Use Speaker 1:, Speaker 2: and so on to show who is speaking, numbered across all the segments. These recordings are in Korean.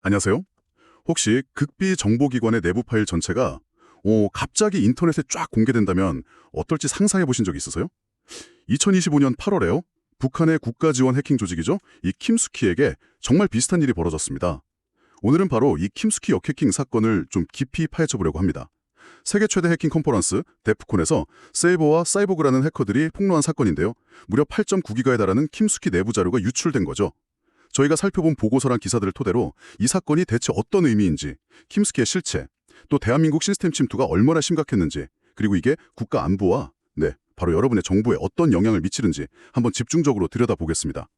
Speaker 1: 안녕하세요. 혹시 극비 정보기관의 내부 파일 전체가 갑자기 인터넷에 쫙 공개된다면 어떨지 상상해 보신 적 있으세요? 2025년 8월에요. 북한의 국가지원 해킹 조직이죠. 이 킴스키에게 정말 비슷한 일이 벌어졌습니다. 오늘은 바로 이 킴스키 역해킹 사건을 좀 깊이 파헤쳐 보려고 합니다. 세계 최대 해킹 컨퍼런스 데프콘에서 세이버와 사이보그라는 해커들이 폭로한 사건인데요. 무려 8.9기가에 달하는 킴스키 내부 자료가 유출된 거죠. 저희가 살펴본 보고서랑 기사들을 토대로 이 사건이 대체 어떤 의미인지, 킴스키의 실체, 또 대한민국 시스템 침투가 얼마나 심각했는지, 그리고 이게 국가 안보와 바로 여러분의 정보에 어떤 영향을 미치는지 한번 집중적으로 들여다보겠습니다.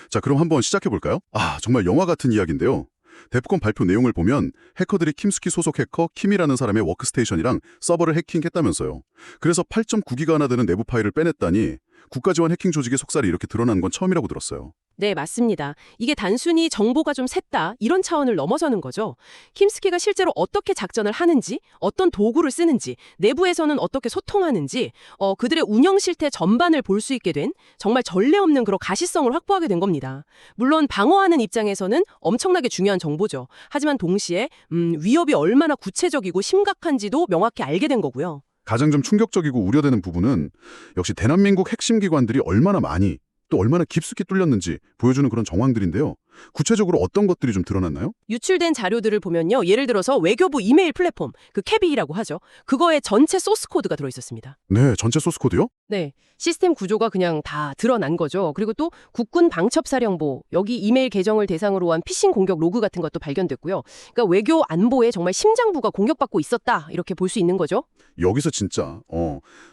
Speaker 1: 자, 그럼 한번 시작해볼까요? 정말 영화 같은 이야기인데요. 데프콘 발표 내용을 보면 해커들이 킴스키 소속 해커 킴이라는 사람의 워크스테이션이랑 서버를 해킹했다면서요. 그래서 8.9기가나 되는 내부 파일을 빼냈다니 국가지원 해킹 조직의 속살이 이렇게 드러난 건 처음이라고 들었어요.
Speaker 2: 네, 맞습니다. 이게 단순히 정보가 좀 샜다 이런 차원을 넘어서는 거죠. 킴스키가 실제로 어떻게 작전을 하는지, 어떤 도구를 쓰는지, 내부에서는 어떻게 소통하는지, 그들의 운영 실태 전반을 볼 수 있게 된 정말 전례 없는 그런 가시성을 확보하게 된 겁니다. 물론 방어하는 입장에서는 엄청나게 중요한 정보죠. 하지만 동시에 위협이 얼마나 구체적이고 심각한지도 명확히 알게 된 거고요.
Speaker 1: 가장 좀 충격적이고 우려되는 부분은 역시 대한민국 핵심 기관들이 얼마나 많이 또 얼마나 깊숙이 뚫렸는지 보여주는 그런 정황들인데요. 구체적으로 어떤 것들이 좀 드러났나요?
Speaker 2: 유출된 자료들을 보면요. 예를 들어서 외교부 이메일 플랫폼, 그 캐비라고 하죠. 그거에 전체 소스 코드가 들어있었습니다.
Speaker 1: 네, 전체 소스 코드요?
Speaker 2: 네, 시스템 구조가 그냥 다 드러난 거죠. 그리고 또 국군 방첩사령부, 여기 이메일 계정을 대상으로 한 피싱 공격 로그 같은 것도 발견됐고요. 그러니까 외교 안보에 정말 심장부가 공격받고 있었다, 이렇게 볼 수 있는 거죠.
Speaker 1: 여기서 진짜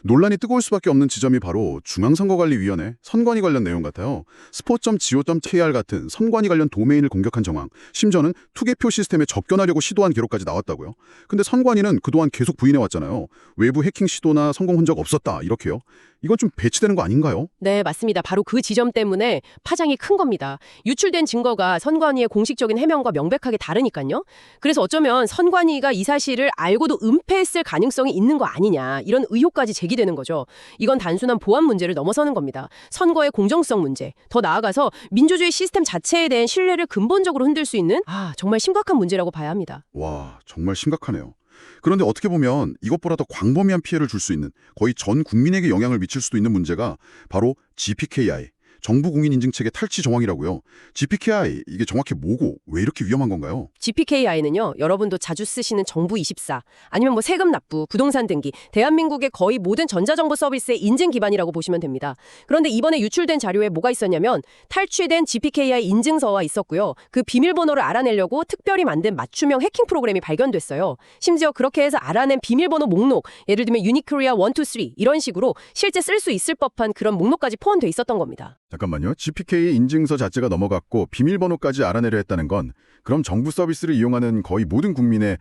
Speaker 1: 논란이 뜨거울 수밖에 없는 지점이 바로 중앙선거관리위원회 선관위 관련 내용 같아요. 스포.go.kr 같은 선관위 관련 도메인을 공격한 정황, 심지어는 투개표 시스템에 접견하려고 시도한 기록까지 나왔다고요. 근데 선관위는 그동안 계속 부인해왔잖아요. 외부 해킹 시도나 성공한 적 없었다, 이렇게요. 이건 좀 배치되는 거 아닌가요?
Speaker 2: 네, 맞습니다. 바로 그 지점 때문에 파장이 큰 겁니다. 유출된 증거가 선관위의 공식적인 해명과 명백하게 다르니까요. 그래서 어쩌면 선관위가 이 사실을 알고도 은폐했을 가능성이 있는 거 아니냐, 이런 의혹까지 제기되는 거죠. 이건 단순한 보안 문제를 넘어서는 겁니다. 선거의 공정성 문제, 더 나아가서 민주주의 시스템 자체에 대한 신뢰를 근본적으로 흔들 수 있는 정말 심각한 문제라고 봐야 합니다.
Speaker 1: 와, 정말 심각하네요. 그런데 어떻게 보면 이것보다 더 광범위한 피해를 줄 수 있는, 거의 전 국민에게 영향을 미칠 수도 있는 문제가 바로 GPKI, 정부공인인증체계 탈취 정황이라고요. GPKI, 이게 정확히 뭐고 왜 이렇게 위험한 건가요?
Speaker 2: GPKI는요, 여러분도 자주 쓰시는 정부24, 아니면 뭐 세금 납부, 부동산 등기, 대한민국의 거의 모든 전자정보 서비스의 인증 기반이라고 보시면 됩니다. 그런데 이번에 유출된 자료에 뭐가 있었냐면 탈취된 GPKI 인증서가 있었고요. 그 비밀번호를 알아내려고 특별히 만든 맞춤형 해킹 프로그램이 발견됐어요. 심지어 그렇게 해서 알아낸 비밀번호 목록, 예를 들면 유니크리아 1, 2, 3 이런 식으로 실제 쓸 수 있을 법한 그런 목록까지 포함돼 있었던 겁니다.
Speaker 1: 잠깐만요. GPK 인증서 자체가 넘어갔고 비밀번호까지 알아내려 했다는 건 그럼 정부 서비스를 이용하는 거의 모든 국민의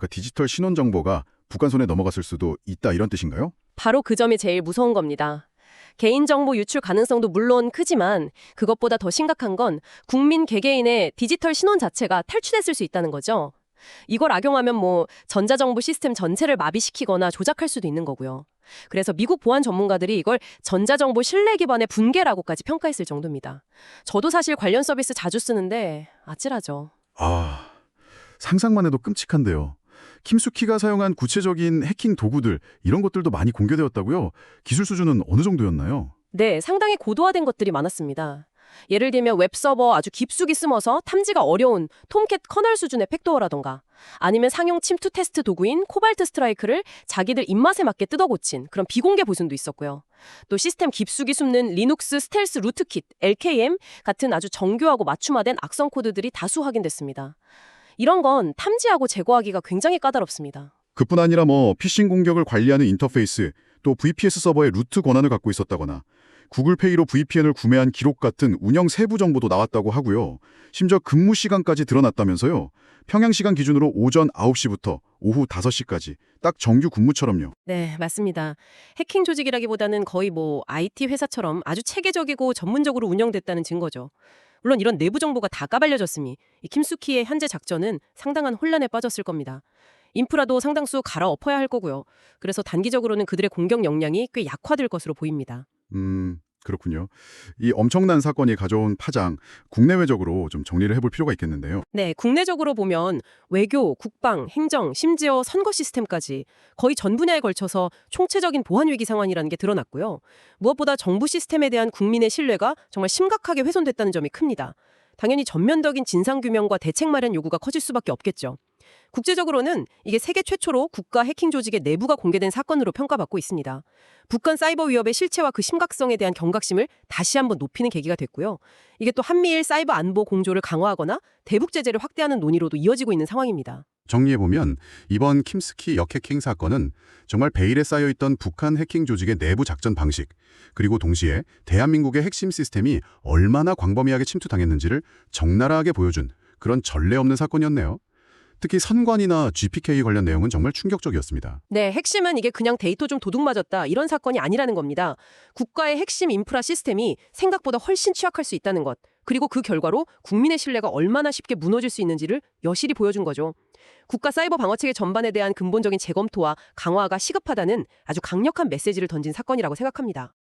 Speaker 1: 디지털 신원 정보가 북한 손에 넘어갔을 수도 있다, 이런 뜻인가요?
Speaker 2: 바로 그 점이 제일 무서운 겁니다. 개인정보 유출 가능성도 물론 크지만 그것보다 더 심각한 건 국민 개개인의 디지털 신원 자체가 탈취됐을 수 있다는 거죠. 이걸 악용하면 전자정부 시스템 전체를 마비시키거나 조작할 수도 있는 거고요. 그래서 미국 보안 전문가들이 이걸 전자정보 신뢰 기반의 붕괴라고까지 평가했을 정도입니다. 저도 사실 관련 서비스 자주 쓰는데 아찔하죠.
Speaker 1: 상상만 해도 끔찍한데요. 김수키가 사용한 구체적인 해킹 도구들, 이런 것들도 많이 공개되었다고요? 기술 수준은 어느 정도였나요?
Speaker 2: 네, 상당히 고도화된 것들이 많았습니다. 예를 들면 웹서버 아주 깊숙이 숨어서 탐지가 어려운 톰캣 커널 수준의 팩도어라던가, 아니면 상용 침투 테스트 도구인 코발트 스트라이크를 자기들 입맛에 맞게 뜯어고친 그런 비공개 보존도 있었고요. 또 시스템 깊숙이 숨는 리눅스 스텔스 루트킷, LKM 같은 아주 정교하고 맞춤화된 악성 코드들이 다수 확인됐습니다. 이런 건 탐지하고 제거하기가 굉장히 까다롭습니다.
Speaker 1: 그뿐 아니라 피싱 공격을 관리하는 인터페이스, 또 VPS 서버의 루트 권한을 갖고 있었다거나 구글페이로 VPN을 구매한 기록 같은 운영 세부 정보도 나왔다고 하고요. 심지어 근무 시간까지 드러났다면서요. 평양 시간 기준으로 오전 9시부터 오후 5시까지 딱 정규 근무처럼요.
Speaker 2: 네, 맞습니다. 해킹 조직이라기보다는 거의 IT 회사처럼 아주 체계적이고 전문적으로 운영됐다는 증거죠. 물론 이런 내부 정보가 다 까발려졌으니 이 킴수키의 현재 작전은 상당한 혼란에 빠졌을 겁니다. 인프라도 상당수 갈아엎어야 할 거고요. 그래서 단기적으로는 그들의 공격 역량이 꽤 약화될 것으로 보입니다.
Speaker 1: 그렇군요. 이 엄청난 사건이 가져온 파장, 국내외적으로 좀 정리를 해볼 필요가 있겠는데요.
Speaker 2: 네, 국내적으로 보면 외교, 국방, 행정, 심지어 선거 시스템까지 거의 전 분야에 걸쳐서 총체적인 보안 위기 상황이라는 게 드러났고요. 무엇보다 정부 시스템에 대한 국민의 신뢰가 정말 심각하게 훼손됐다는 점이 큽니다. 당연히 전면적인 진상규명과 대책 마련 요구가 커질 수밖에 없겠죠. 국제적으로는 이게 세계 최초로 국가 해킹 조직의 내부가 공개된 사건으로 평가받고 있습니다. 북한 사이버 위협의 실체와 그 심각성에 대한 경각심을 다시 한번 높이는 계기가 됐고요. 이게 또 한미일 사이버 안보 공조를 강화하거나 대북 제재를 확대하는 논의로도 이어지고 있는 상황입니다.
Speaker 1: 정리해보면 이번 킴스키 역해킹 사건은 정말 베일에 쌓여있던 북한 해킹 조직의 내부 작전 방식, 그리고 동시에 대한민국의 핵심 시스템이 얼마나 광범위하게 침투당했는지를 적나라하게 보여준 그런 전례 없는 사건이었네요. 특히 선관위나 GPK 관련 내용은 정말 충격적이었습니다.
Speaker 2: 네, 핵심은 이게 그냥 데이터 좀 도둑 맞았다 이런 사건이 아니라는 겁니다. 국가의 핵심 인프라 시스템이 생각보다 훨씬 취약할 수 있다는 것, 그리고 그 결과로 국민의 신뢰가 얼마나 쉽게 무너질 수 있는지를 여실히 보여준 거죠. 국가 사이버 방어체계 전반에 대한 근본적인 재검토와 강화가 시급하다는 아주 강력한 메시지를 던진 사건이라고 생각합니다.